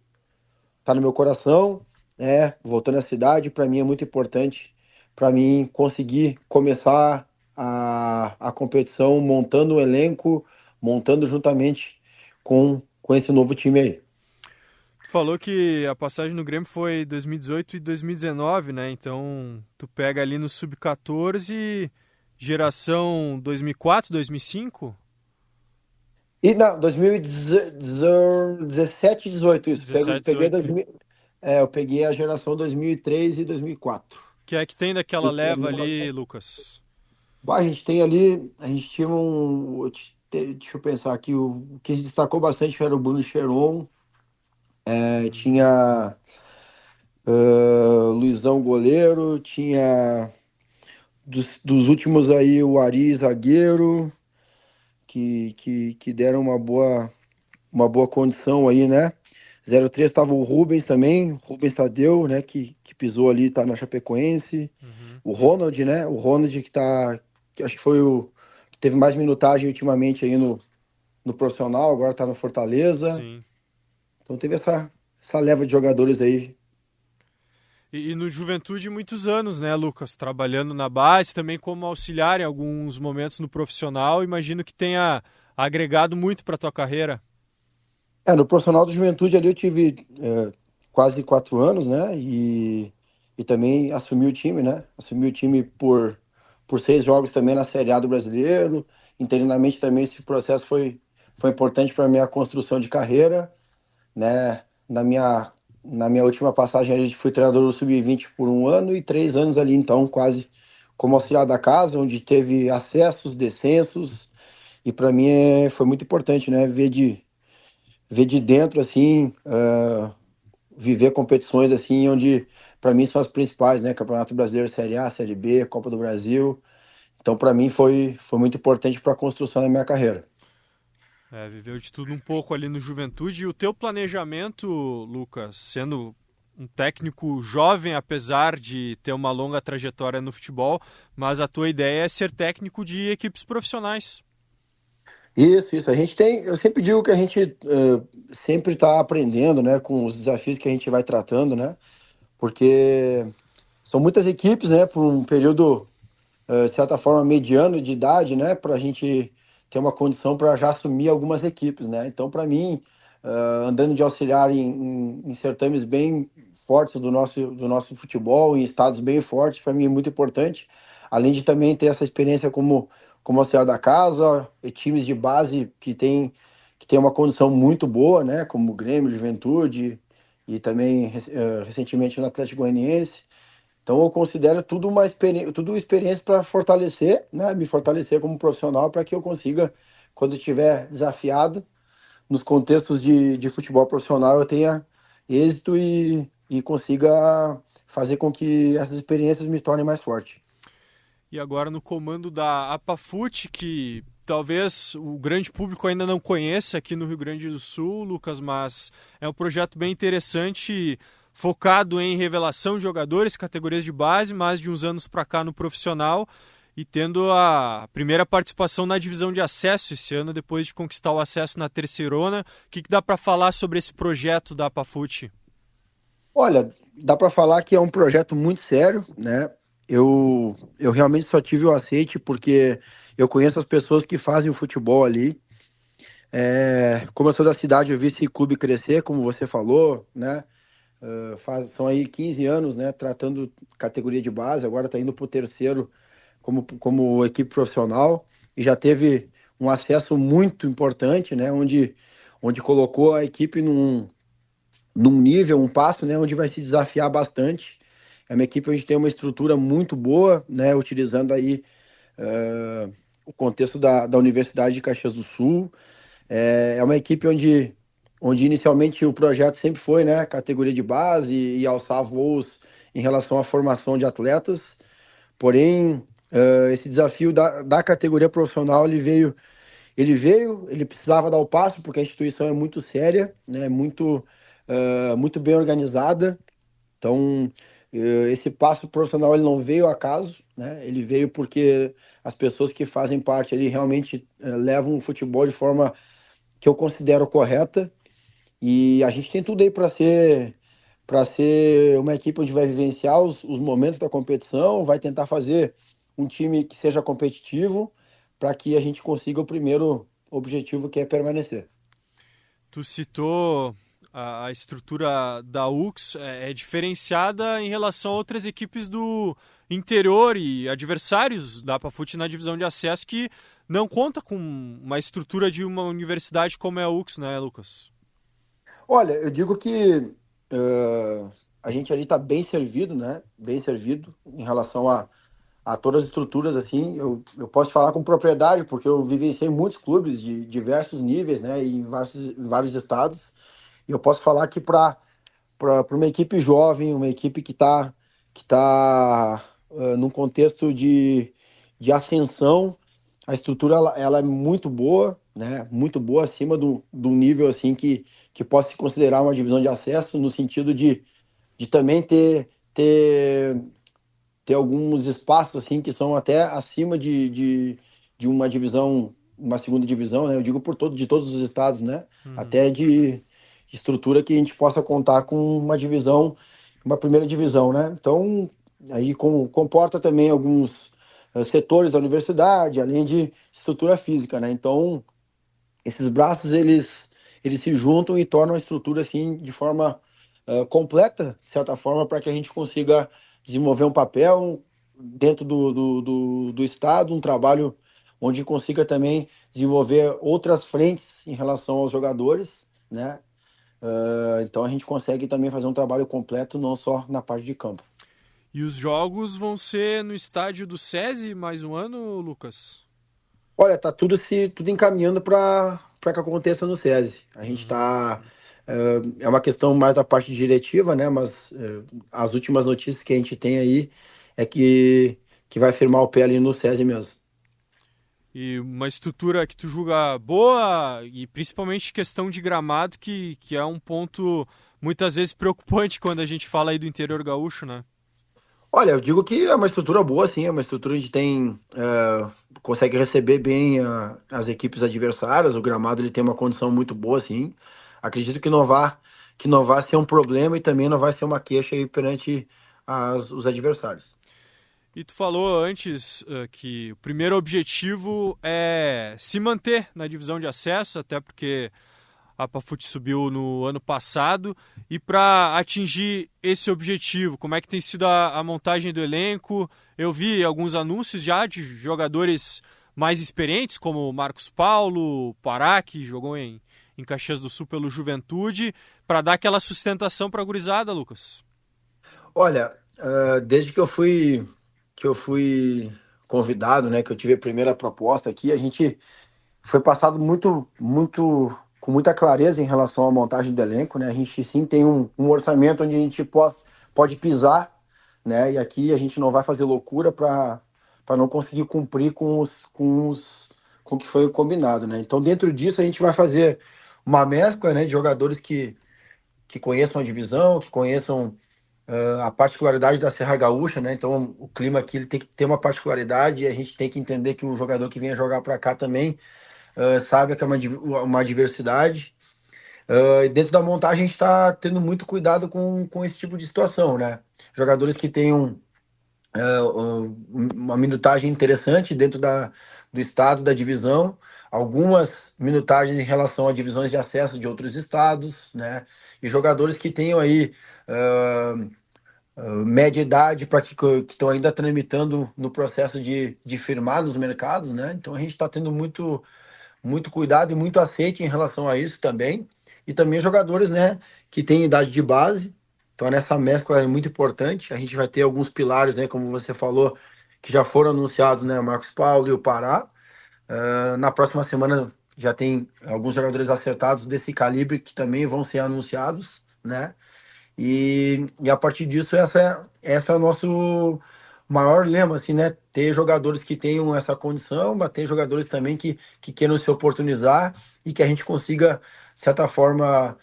S15: coração, né? Voltando à cidade, para mim é muito importante, para mim conseguir começar a competição montando um elenco, montando juntamente com esse novo time aí.
S2: Tu falou que a passagem no Grêmio foi 2018 e 2019, né? Então tu pega ali no Sub-14, geração 2004, 2005?
S15: E não, 2017 e 18, isso.
S2: 17,
S15: Eu peguei a geração 2003 e 2004.
S2: Que é que tem daquela leva ali, Lucas?
S15: A gente tinha deixa eu pensar aqui, o que se destacou bastante era o Bruno Cheron, tinha Luizão goleiro, tinha dos últimos aí o Ari zagueiro, que deram uma boa condição aí, né? 03 estava o Rubens também, Rubens Tadeu, né? Que pisou ali, tá na Chapecoense. O Ronald, né? O Ronald que acho que foi o que teve mais minutagem ultimamente aí no profissional, agora tá no Fortaleza.
S2: Sim.
S15: Então teve essa leva de jogadores aí.
S2: E no Juventude muitos anos, né, Lucas? Trabalhando na base, também como auxiliar em alguns momentos no profissional. Imagino que tenha agregado muito para tua carreira.
S15: No profissional do Juventude ali eu tive quase 4 anos, né? E também assumi o time, né? Assumi o time por 6 jogos também na Série A do Brasileiro. Internamente também esse processo foi importante para a minha construção de carreira, né? Na minha última passagem ali fui treinador do Sub-20 por 1 ano e 3 anos ali, então quase como auxiliar da casa, onde teve acessos, descensos. E para mim foi muito importante, né? Ver de dentro, assim, viver competições, assim, onde, para mim, são as principais, né? Campeonato Brasileiro, Série A, Série B, Copa do Brasil. Então, para mim, foi muito importante para a construção da minha carreira.
S2: Viveu de tudo um pouco ali no Juventude. E o teu planejamento, Lucas, sendo um técnico jovem, apesar de ter uma longa trajetória no futebol, mas a tua ideia é ser técnico de equipes profissionais.
S15: Isso. Eu sempre digo que a gente sempre está aprendendo, né, com os desafios que a gente vai tratando, né, porque são muitas equipes, né, por um período, de certa forma, mediano de idade, né, para a gente ter uma condição para já assumir algumas equipes, né. Então, para mim, andando de auxiliar em certames bem fortes do nosso futebol, em estados bem fortes, para mim é muito importante, além de também ter essa experiência como auxiliar da casa, e times de base que tem uma condição muito boa, né, como o Grêmio, Juventude, e também recentemente no Atlético Goianiense. Então eu considero tudo tudo experiência para fortalecer, né, me fortalecer como profissional, para que eu consiga, quando estiver desafiado, nos contextos de futebol profissional, eu tenha êxito e consiga fazer com que essas experiências me tornem mais forte.
S2: E agora no comando da APAFUT, que talvez o grande público ainda não conheça aqui no Rio Grande do Sul, Lucas, mas é um projeto bem interessante, focado em revelação de jogadores, categorias de base, mais de uns anos para cá no profissional, e tendo a primeira participação na divisão de acesso esse ano, depois de conquistar o acesso na Terceirona. O que dá para falar sobre esse projeto da APAFUT?
S15: Olha, dá para falar que é um projeto muito sério, né? Eu realmente só tive o aceite porque eu conheço as pessoas que fazem o futebol ali. Como eu sou da cidade, eu vi esse clube crescer, como você falou, né? São aí 15 anos, né? Tratando categoria de base, agora está indo para o terceiro como equipe profissional, e já teve um acesso muito importante, né? Onde colocou a equipe num nível, um passo, né? Onde vai se desafiar bastante. É uma equipe onde tem uma estrutura muito boa, né, utilizando aí o contexto da Universidade de Caxias do Sul. É uma equipe onde inicialmente o projeto sempre foi, né, categoria de base e alçar voos em relação à formação de atletas. Porém, esse desafio da categoria profissional, ele precisava dar o passo, porque a instituição é muito séria, né, muito bem organizada. Então, esse passo profissional ele não veio ao acaso, né? Ele veio porque as pessoas que fazem parte ali realmente levam o futebol de forma que eu considero correta, e a gente tem tudo aí para ser uma equipe onde vai vivenciar os momentos da competição, vai tentar fazer um time que seja competitivo, para que a gente consiga o primeiro objetivo, que é permanecer.
S2: Tu citou a estrutura da UX é diferenciada em relação a outras equipes do interior e adversários da APAFUT na divisão de acesso, que não conta com uma estrutura de uma universidade como é a UX, né, Lucas?
S15: Olha, eu digo que a gente ali está bem servido, né? Bem servido em relação a todas as estruturas, assim. Eu posso falar com propriedade, porque eu vivenciei muitos clubes de diversos níveis, né? Em vários estados. E eu posso falar que para uma equipe jovem, uma equipe que tá num contexto de ascensão, a estrutura ela é muito boa, né? Muito boa, acima do nível assim que possa se considerar uma divisão de acesso, no sentido de também ter alguns espaços assim que são até acima de uma divisão, uma segunda divisão, né? Eu digo de todos os estados, né? Até de estrutura que a gente possa contar com uma divisão, uma primeira divisão, né? Então, aí comporta também alguns setores da universidade, além de estrutura física, né? Então, esses braços, eles se juntam e tornam a estrutura, assim, de forma completa, de certa forma, para que a gente consiga desenvolver um papel dentro do estado, um trabalho onde consiga também desenvolver outras frentes em relação aos jogadores, né? Então a gente consegue também fazer um trabalho completo, não só na parte de campo.
S2: E os jogos vão ser no estádio do SESI mais um ano, Lucas?
S15: Olha, tá tudo encaminhando para que aconteça no SESI. A gente tá... É uma questão mais da parte diretiva, né? Mas as últimas notícias que a gente tem aí é que vai firmar o pé ali no SESI mesmo.
S2: E uma estrutura que tu julga boa, e principalmente questão de gramado, que é um ponto muitas vezes preocupante quando a gente fala aí do interior gaúcho, né?
S15: Olha, eu digo que é uma estrutura boa, sim, é uma estrutura que consegue receber bem as equipes adversárias, o gramado ele tem uma condição muito boa, sim. Acredito que não vai ser um problema e também não vai ser uma queixa aí perante os adversários.
S2: E tu falou antes que o primeiro objetivo é se manter na divisão de acesso, até porque a Pafut subiu no ano passado. E para atingir esse objetivo, como é que tem sido a montagem do elenco? Eu vi alguns anúncios já de jogadores mais experientes, como o Marcos Paulo, o Pará, que jogou em Caxias do Sul pelo Juventude, para dar aquela sustentação para a gurizada, Lucas.
S15: Olha, desde que eu fui convidado, né, que eu tive a primeira proposta aqui, a gente foi passado com muita clareza em relação à montagem do elenco, né? A gente sim tem um orçamento onde a gente pode pisar, né? E aqui a gente não vai fazer loucura para não conseguir cumprir com o que foi combinado, né? Então, dentro disso, a gente vai fazer uma mescla, né, de jogadores que conheçam a divisão, que conheçam a particularidade da Serra Gaúcha, né? Então o clima aqui ele tem que ter uma particularidade e a gente tem que entender que o jogador que venha jogar para cá também sabe que é uma diversidade. Dentro da montagem a gente está tendo muito cuidado com esse tipo de situação, né? Jogadores que tenham uma minutagem interessante dentro do estado, da divisão, algumas minutagens em relação a divisões de acesso de outros estados, né? E jogadores que tenham aí média idade para que estão ainda tramitando no processo de firmar nos mercados, né? Então a gente está tendo muito cuidado e muito aceite em relação a isso também. E também jogadores, né, que têm idade de base. Então nessa mescla é muito importante. A gente vai ter alguns pilares, né, como você falou, que já foram anunciados, né, o Marcos Paulo e o Pará. Na próxima semana já tem alguns jogadores acertados desse calibre que também vão ser anunciados, né? E a partir disso, essa é o nosso maior lema, assim, né? Ter jogadores que tenham essa condição, mas ter jogadores também que queiram se oportunizar e que a gente consiga, de certa forma,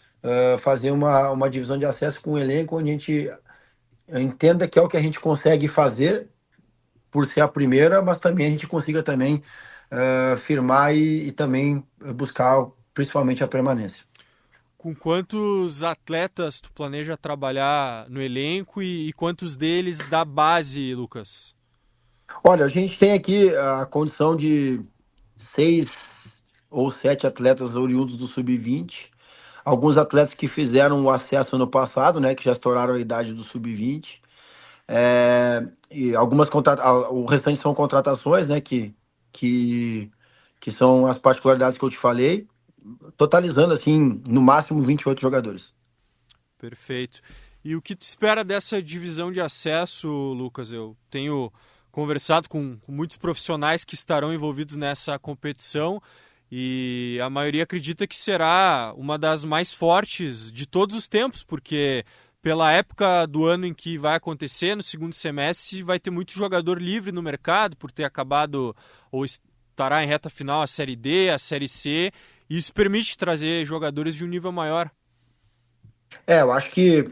S15: fazer uma divisão de acesso com um elenco onde a gente entenda que é o que a gente consegue fazer por ser a primeira, mas também a gente consiga também firmar e também buscar principalmente a permanência.
S2: Com quantos atletas tu planeja trabalhar no elenco e quantos deles da base, Lucas?
S15: Olha, a gente tem aqui a condição de 6 ou 7 atletas oriundos do Sub-20. Alguns atletas que fizeram o acesso ano passado, né, que já estouraram a idade do Sub-20. E o restante são contratações, né, que são as particularidades que eu te falei, totalizando, assim, no máximo 28 jogadores.
S2: Perfeito. E o que tu espera dessa divisão de acesso, Lucas? Eu tenho conversado com muitos profissionais que estarão envolvidos nessa competição e a maioria acredita que será uma das mais fortes de todos os tempos, porque pela época do ano em que vai acontecer, no segundo semestre, vai ter muito jogador livre no mercado por ter acabado ou estará em reta final a Série D, a Série C, e isso permite trazer jogadores de um nível maior.
S15: Eu acho que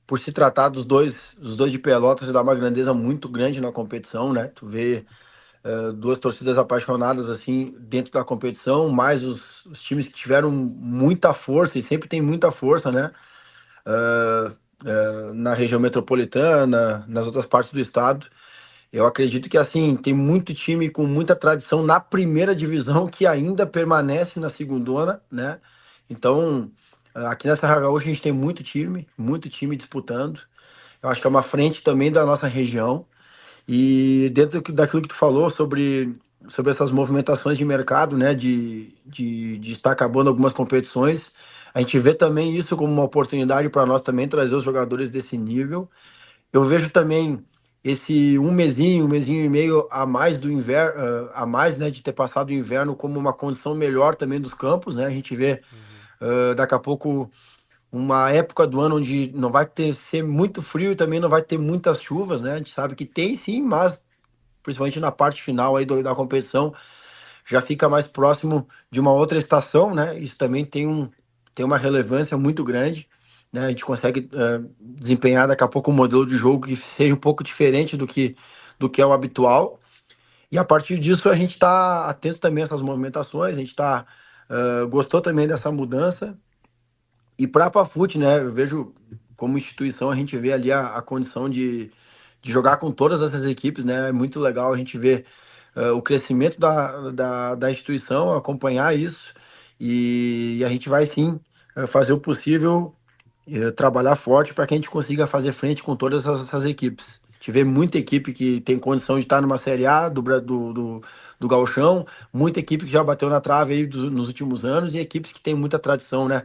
S15: por se tratar dos dois de Pelotas, dá uma grandeza muito grande na competição, né? Tu vê duas torcidas apaixonadas assim dentro da competição, mais os times que tiveram muita força e sempre tem muita força, né? Na região metropolitana, nas outras partes do estado. Eu acredito que assim tem muito time com muita tradição na primeira divisão que ainda permanece na segundona, né? Então aqui na Serra Gaúcha a gente tem muito time disputando. Eu acho que é uma frente também da nossa região. E dentro daquilo que tu falou sobre essas movimentações de mercado, né, de estar acabando algumas competições, a gente vê também isso como uma oportunidade para nós também trazer os jogadores desse nível. Eu vejo também esse um mesinho e meio a mais do inverno, né, de ter passado o inverno como uma condição melhor também dos campos, né? A gente vê daqui a pouco uma época do ano onde não vai ser muito frio e também não vai ter muitas chuvas, né? A gente sabe que tem sim, mas principalmente na parte final aí da competição já fica mais próximo de uma outra estação, né? Isso também tem uma relevância muito grande, né? A gente consegue desempenhar daqui a pouco um modelo de jogo que seja um pouco diferente do que é o habitual. E a partir disso a gente está atento também a essas movimentações, a gente gostou também dessa mudança. E para a Pafut, né, eu vejo como instituição, a gente vê ali a condição de jogar com todas essas equipes, né, é muito legal a gente ver o crescimento da instituição, acompanhar isso, e a gente vai sim fazer o possível, trabalhar forte para que a gente consiga fazer frente com todas essas equipes. A gente vê muita equipe que tem condição de estar numa Série A do Gauchão, muita equipe que já bateu na trave aí nos últimos anos, e equipes que têm muita tradição, né,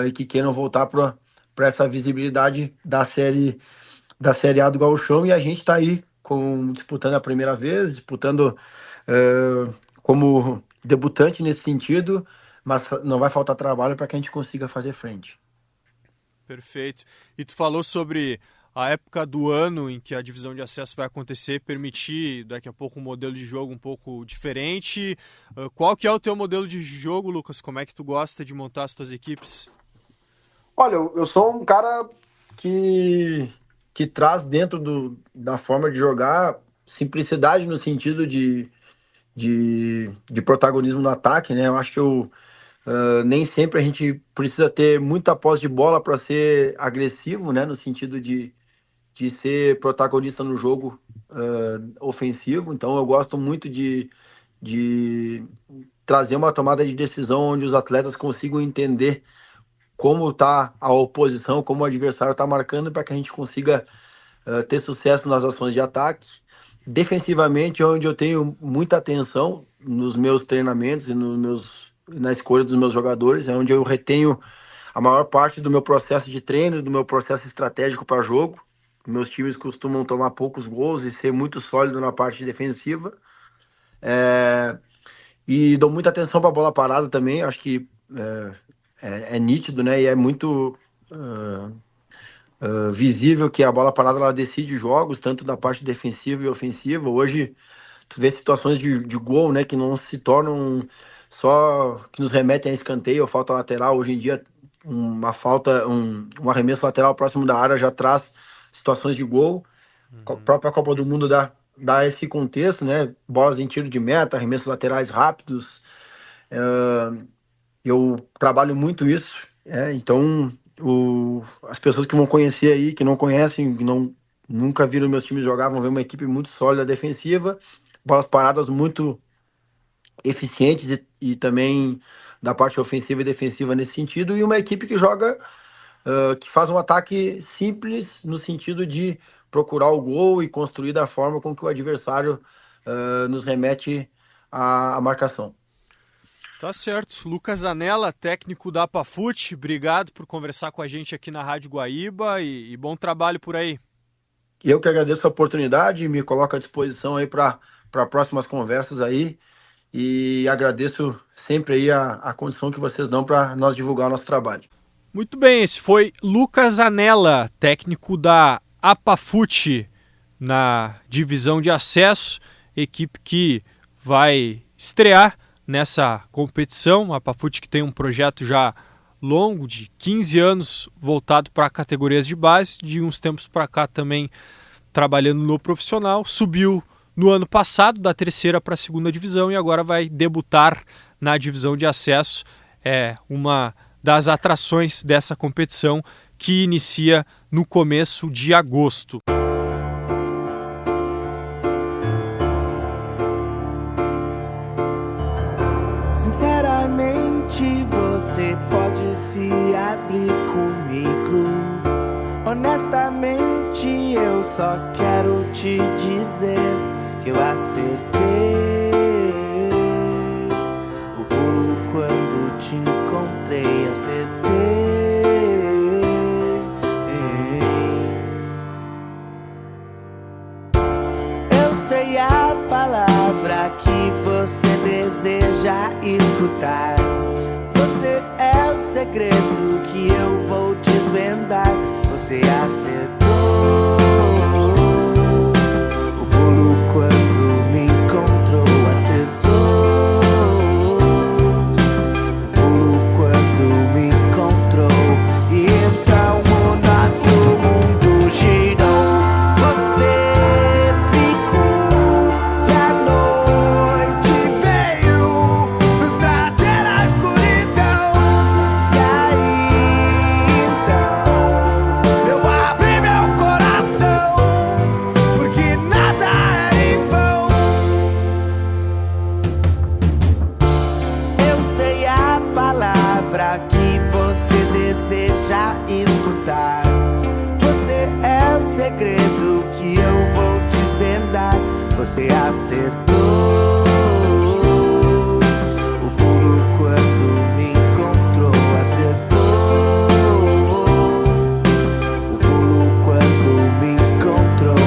S15: e que queiram voltar para essa visibilidade da série A do Gauchão, e a gente está aí disputando a primeira vez, disputando como debutante nesse sentido, mas não vai faltar trabalho para que a gente consiga fazer frente.
S2: Perfeito. E tu falou sobre a época do ano em que a divisão de acesso vai acontecer, permitir daqui a pouco um modelo de jogo um pouco diferente. Qual que é o teu modelo de jogo, Lucas? Como é que tu gosta de montar as tuas equipes?
S15: Olha, eu sou um cara que traz dentro da forma de jogar simplicidade no sentido de protagonismo no ataque, né? Eu acho que nem sempre a gente precisa ter muita posse de bola para ser agressivo, né? No sentido de ser protagonista no jogo ofensivo. Então eu gosto muito de trazer uma tomada de decisão onde os atletas consigam entender como está a oposição, como o adversário está marcando, para que a gente consiga ter sucesso nas ações de ataque. Defensivamente, onde eu tenho muita atenção nos meus treinamentos e na escolha dos meus jogadores, é onde eu retenho a maior parte do meu processo de treino, do meu processo estratégico para jogo. Meus times costumam tomar poucos gols e ser muito sólido na parte defensiva. E dou muita atenção para a bola parada também. Acho que é nítido, né? E é muito visível que a bola parada ela decide jogos, tanto da parte defensiva e ofensiva. Hoje, tu vê situações de gol, né? Que não se tornam só que nos remetem a escanteio ou falta lateral. Hoje em dia, uma falta, um arremesso lateral próximo da área já traz situações de gol. A própria Copa do Mundo dá esse contexto, né? Bolas em tiro de meta, arremessos laterais rápidos. Eu trabalho muito isso, então as pessoas que vão conhecer aí, que não conhecem, que nunca viram meus times jogar, vão ver uma equipe muito sólida defensiva, bolas paradas muito eficientes e também da parte ofensiva e defensiva nesse sentido, e uma equipe que joga, que faz um ataque simples no sentido de procurar o gol e construir da forma com que o adversário nos remete à marcação.
S2: Tá certo. Lucas Zanella, técnico da Pafut, obrigado por conversar com a gente aqui na Rádio Guaíba e bom trabalho por aí.
S15: Eu que agradeço a oportunidade, me coloco à disposição aí para próximas conversas aí, e agradeço sempre aí a condição que vocês dão para nós divulgar o nosso trabalho.
S2: Muito bem, esse foi Lucas Anella, técnico da Apafute na divisão de acesso, equipe que vai estrear nessa competição. A Apafute que tem um projeto já longo, de 15 anos, voltado para categorias de base, de uns tempos para cá também trabalhando no profissional, subiu no ano passado da 3ª para a 2ª divisão e agora vai debutar na divisão de acesso. É uma das atrações dessa competição que inicia no começo de agosto.
S16: Sinceramente, você pode se abrir comigo. Honestamente, eu só quero te dizer que eu acertei o pulo quando te encontrei, acertei. Eu sei a palavra que você deseja escutar. Você é o segredo que eu vou desvendar. Você acertou o pulo quando me encontrou, acertou o pulo quando me encontrou. E então o nosso mundo girou. Você ficou e a noite veio nos trazer a escuridão. E aí então eu abri meu coração, porque nada é em vão. Eu sei a palavra que você deseja escutar. Você é o segredo que eu vou desvendar. Você acertou o pulo quando me encontrou, acertou o pulo quando me encontrou.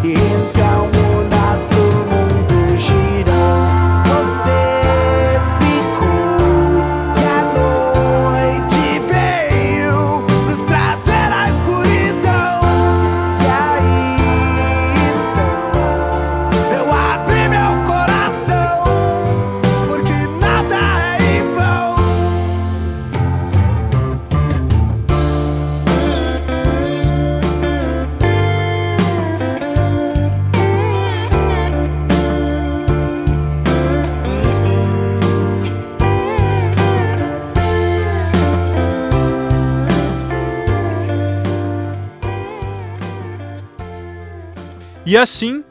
S16: E então o nosso mundo girou. Você ficou e a noite veio nos trazer a escuridão. E aí então eu abri meu coração, porque nada é em vão.
S2: E assim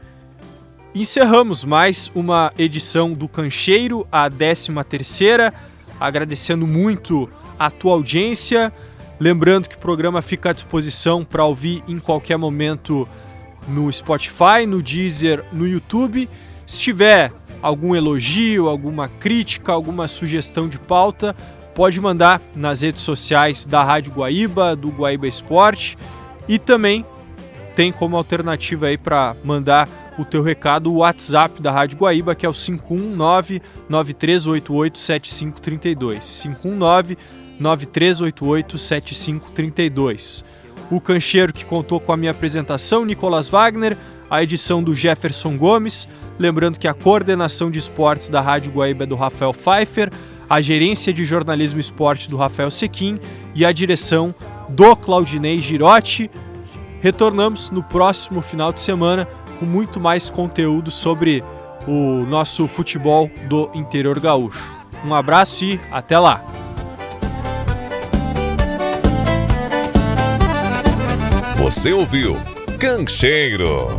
S2: encerramos mais uma edição do Cancheiro, a 13ª, agradecendo muito a tua audiência, lembrando que o programa fica à disposição para ouvir em qualquer momento no Spotify, no Deezer, no YouTube. Se tiver algum elogio, alguma crítica, alguma sugestão de pauta, pode mandar nas redes sociais da Rádio Guaíba, do Guaíba Esporte, e também tem como alternativa aí para mandar o teu recado o WhatsApp da Rádio Guaíba, que é o 519-9388-7532. 519-9388-7532. O Cancheiro que contou com a minha apresentação, Nicolas Wagner, a edição do Jefferson Gomes. Lembrando que a coordenação de esportes da Rádio Guaíba é do Rafael Pfeiffer, a gerência de jornalismo e esporte do Rafael Sequim e a direção do Claudinei Girotti. Retornamos no próximo final de semana com muito mais conteúdo sobre o nosso futebol do interior gaúcho. Um abraço e até lá!
S1: Você ouviu Cancheiro.